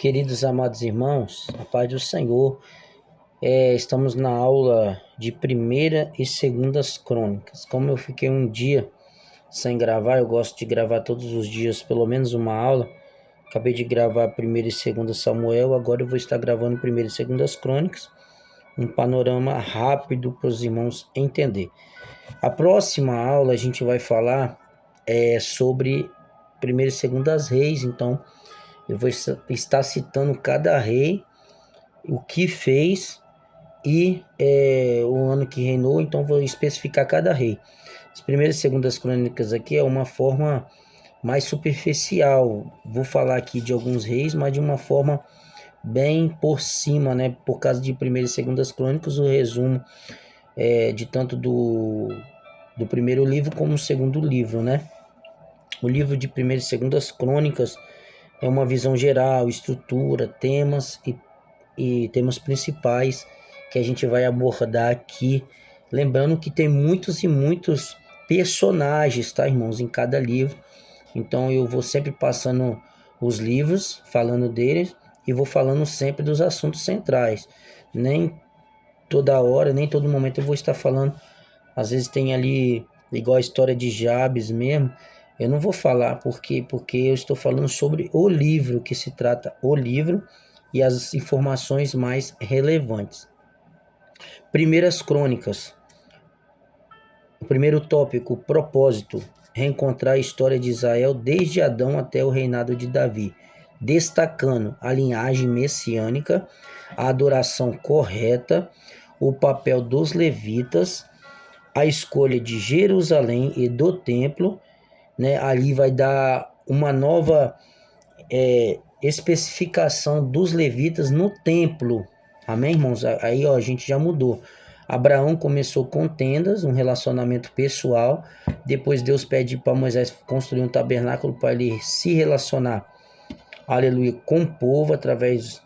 Queridos amados irmãos, a paz do Senhor, estamos na aula de primeira e segundas crônicas. Como eu fiquei um dia sem gravar, eu gosto de gravar todos os dias pelo menos uma aula. Acabei de gravar primeira e segunda Samuel, agora eu vou estar gravando primeira e segundas crônicas, um panorama rápido para os irmãos entender. A próxima aula a gente vai falar sobre primeira e segundas reis, então eu vou estar citando cada rei, o que fez e o ano que reinou, então vou especificar cada rei. As primeiras e segundas crônicas aqui é uma forma mais superficial. Vou falar aqui de alguns reis, mas de uma forma bem por cima, né? Por causa de primeiras e segundas crônicas, o resumo de tanto do primeiro livro como do segundo livro, né? O livro de primeiras e segundas crônicas é uma visão geral, estrutura, temas e temas principais que a gente vai abordar aqui. Lembrando que tem muitos e muitos personagens, tá, irmãos, em cada livro. Então eu vou sempre passando os livros, falando deles, e vou falando sempre dos assuntos centrais. Nem toda hora, nem todo momento eu vou estar falando. Às vezes tem ali, igual a história de Jabes mesmo, eu não vou falar porque eu estou falando sobre o livro, que se trata o livro e as informações mais relevantes. Primeiras crônicas. O primeiro tópico, propósito, reencontrar a história de Israel desde Adão até o reinado de Davi, destacando a linhagem messiânica, a adoração correta, o papel dos levitas, a escolha de Jerusalém e do templo, né? Ali vai dar uma nova especificação dos levitas no templo. Amém, irmãos? Aí ó, a gente já mudou. Abraão começou com tendas, um relacionamento pessoal. Depois Deus pede para Moisés construir um tabernáculo para ele se relacionar, aleluia, com o povo através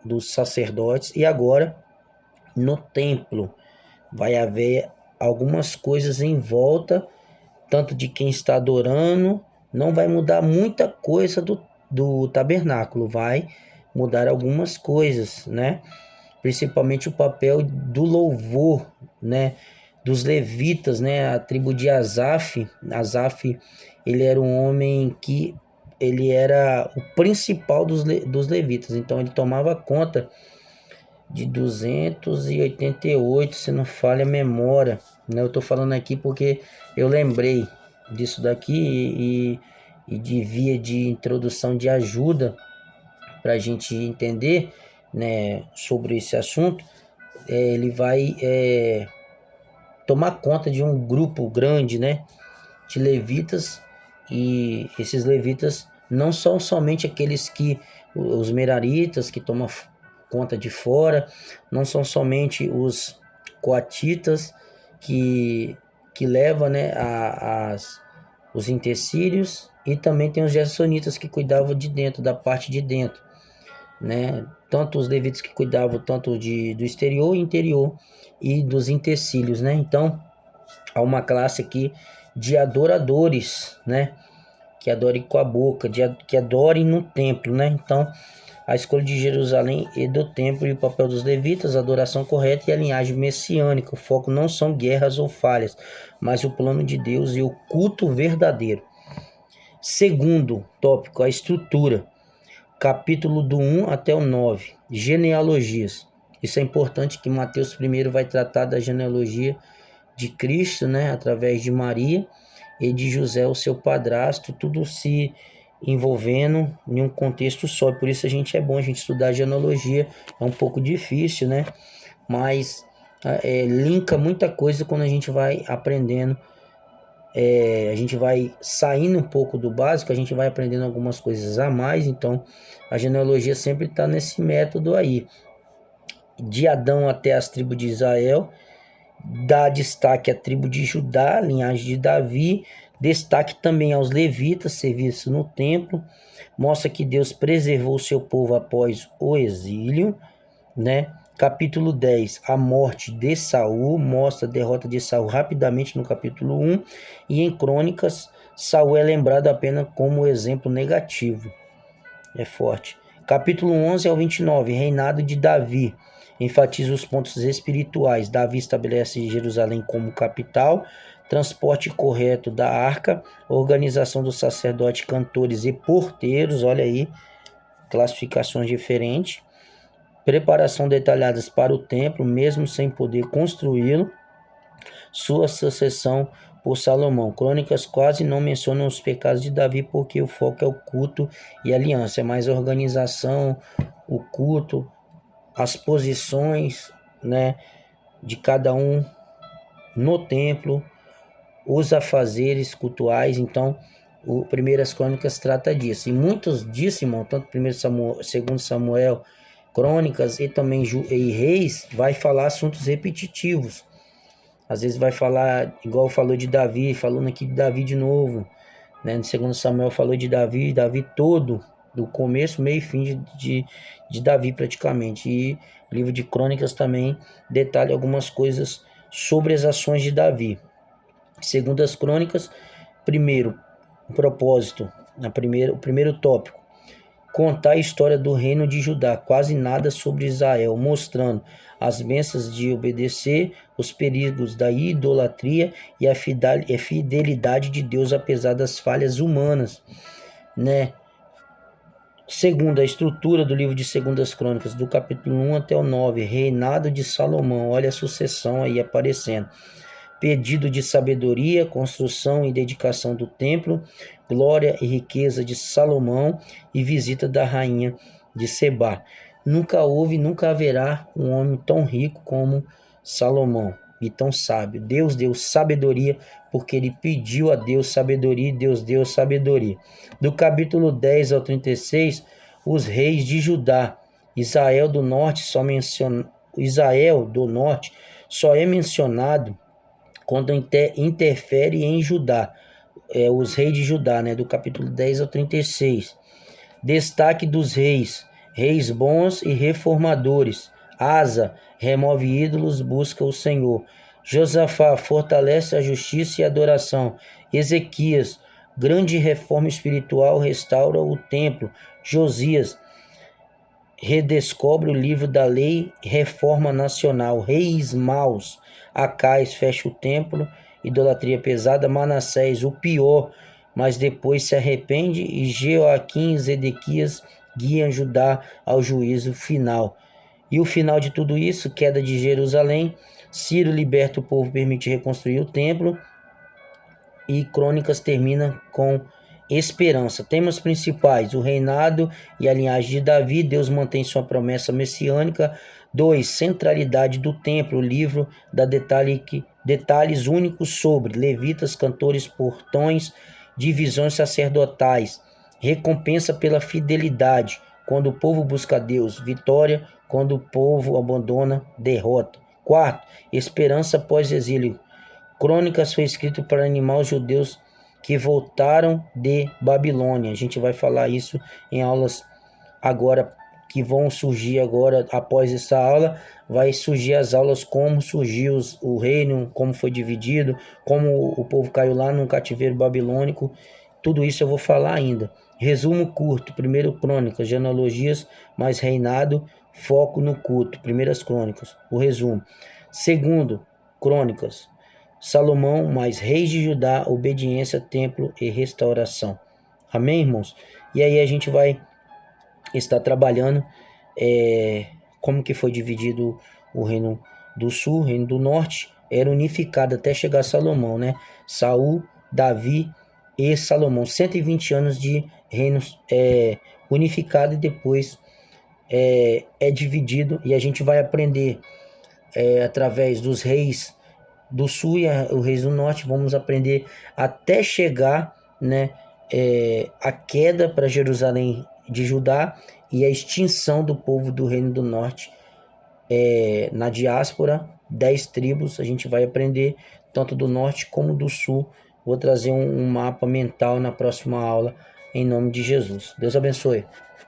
dos sacerdotes. E agora, no templo, vai haver algumas coisas em volta, tanto de quem está adorando. Não vai mudar muita coisa do tabernáculo, vai mudar algumas coisas, né? Principalmente o papel do louvor, né? Dos levitas, né? A tribo de Asaf. Asaf, ele era um homem que ele era o principal dos levitas, então ele tomava conta de 288, se não falha a memória, né? Eu tô falando aqui porque eu lembrei disso daqui e de via de introdução de ajuda para a gente entender, né, sobre esse assunto. Ele vai tomar conta de um grupo grande, né, de levitas, e esses levitas não são somente aqueles que os meraritas que tomam conta de fora, não são somente os coatitas que levam, né, os utensílios, e também tem os gersonitas que cuidavam de dentro, da parte de dentro, né? Tanto os levitas que cuidavam tanto do exterior e interior e dos utensílios, né? Então, há uma classe aqui de adoradores, né? Que adorem com a boca, que adorem no templo, né? Então, a escolha de Jerusalém e do templo e o papel dos levitas, a adoração correta e a linhagem messiânica. O foco não são guerras ou falhas, mas o plano de Deus e o culto verdadeiro. Segundo tópico, a estrutura. Capítulo do 1 até o 9, genealogias. Isso é importante, que Mateus primeiro vai tratar da genealogia de Cristo, né, através de Maria e de José, o seu padrasto, tudo se envolvendo em um contexto só. Por isso é bom a gente estudar a genealogia. É um pouco difícil, né, mas linka muita coisa quando a gente vai aprendendo. A gente vai saindo um pouco do básico, a gente vai aprendendo algumas coisas a mais. Então a genealogia sempre está nesse método aí, de Adão até as tribos de Israel. Dá destaque à tribo de Judá, linhagem de Davi. Destaque também aos levitas, serviço no templo. Mostra que Deus preservou o seu povo após o exílio, né? Capítulo 10, a morte de Saul, mostra a derrota de Saul rapidamente no capítulo 1. E em Crônicas, Saul é lembrado apenas como exemplo negativo. É forte. Capítulo 11 ao 29, reinado de Davi. Enfatiza os pontos espirituais. Davi estabelece Jerusalém como capital, transporte correto da arca, organização dos sacerdotes, cantores e porteiros, olha aí, classificações diferentes, preparação detalhadas para o templo, mesmo sem poder construí-lo, sua sucessão por Salomão. Crônicas quase não mencionam os pecados de Davi porque o foco é o culto e a aliança, é mais a organização, o culto, as posições, né, de cada um no templo, os afazeres cultuais. Então, o Primeiras Crônicas trata disso. E muitos disso, irmão, tanto 1 Samuel, 2 Samuel, Crônicas e também e Reis, vai falar assuntos repetitivos. Às vezes vai falar, igual falou de Davi, falando aqui de Davi de novo, né? No 2 Samuel falou de Davi todo, do começo, meio e fim de Davi praticamente. E o livro de Crônicas também detalha algumas coisas sobre as ações de Davi. Segundo as Crônicas, primeiro propósito, o primeiro tópico, contar a história do reino de Judá, quase nada sobre Israel, mostrando as bênçãos de obedecer, os perigos da idolatria e a fidelidade de Deus apesar das falhas humanas, né? Segundo, a estrutura do livro de 2 Crônicas, do capítulo 1 até o 9, reinado de Salomão, olha a sucessão aí aparecendo. Pedido de sabedoria, construção e dedicação do templo, glória e riqueza de Salomão e visita da rainha de Sebá. Nunca houve, nunca haverá um homem tão rico como Salomão e tão sábio. Deus deu sabedoria porque ele pediu a Deus sabedoria e Deus deu sabedoria. Do capítulo 10 ao 36, os reis de Judá. Israel do Norte só é mencionado quando interfere em Judá, os reis de Judá, né, do capítulo 10 ao 36. Destaque dos reis bons e reformadores. Asa, remove ídolos, busca o Senhor. Josafá, fortalece a justiça e a adoração. Ezequias, grande reforma espiritual, restaura o templo. Josias, redescobre o livro da lei, reforma nacional. Reis maus, Acais, fecha o templo, idolatria pesada. Manassés, o pior, mas depois se arrepende. E Joaquim e Zedequias guiam Judá ao juízo final. E o final de tudo isso, queda de Jerusalém. Ciro liberta o povo, permite reconstruir o templo. E Crônicas termina com esperança. Temas principais: o reinado e a linhagem de Davi. Deus mantém sua promessa messiânica. 2. Centralidade do templo. O livro dá detalhes únicos sobre levitas, cantores, portões, divisões sacerdotais. Recompensa pela fidelidade. Quando o povo busca Deus, vitória. Quando o povo abandona, derrota. 4. Esperança pós-exílio. Crônicas foi escrito para animar os judeus que voltaram de Babilônia. A gente vai falar isso em aulas agora que vão surgir agora após essa aula. Vai surgir as aulas como surgiu o reino, como foi dividido, como o povo caiu lá no cativeiro babilônico. Tudo isso eu vou falar ainda. Resumo curto: primeiro Crônicas, genealogias mais reinado, foco no culto. Primeiras Crônicas, o resumo. Segundo Crônicas, Salomão mais reis de Judá, obediência, templo e restauração. Amém, irmãos? E aí a gente vai estar trabalhando como que foi dividido o reino do sul, o reino do norte. Era unificado até chegar a Salomão, né? Saul, Davi e Salomão. 120 anos de reino unificado, e depois é dividido. E a gente vai aprender através dos reis do sul e os reis do norte. Vamos aprender até chegar, né, a queda para Jerusalém de Judá e a extinção do povo do reino do norte na diáspora. 10 tribos a gente vai aprender, tanto do norte como do sul. Vou trazer um mapa mental na próxima aula, em nome de Jesus. Deus abençoe.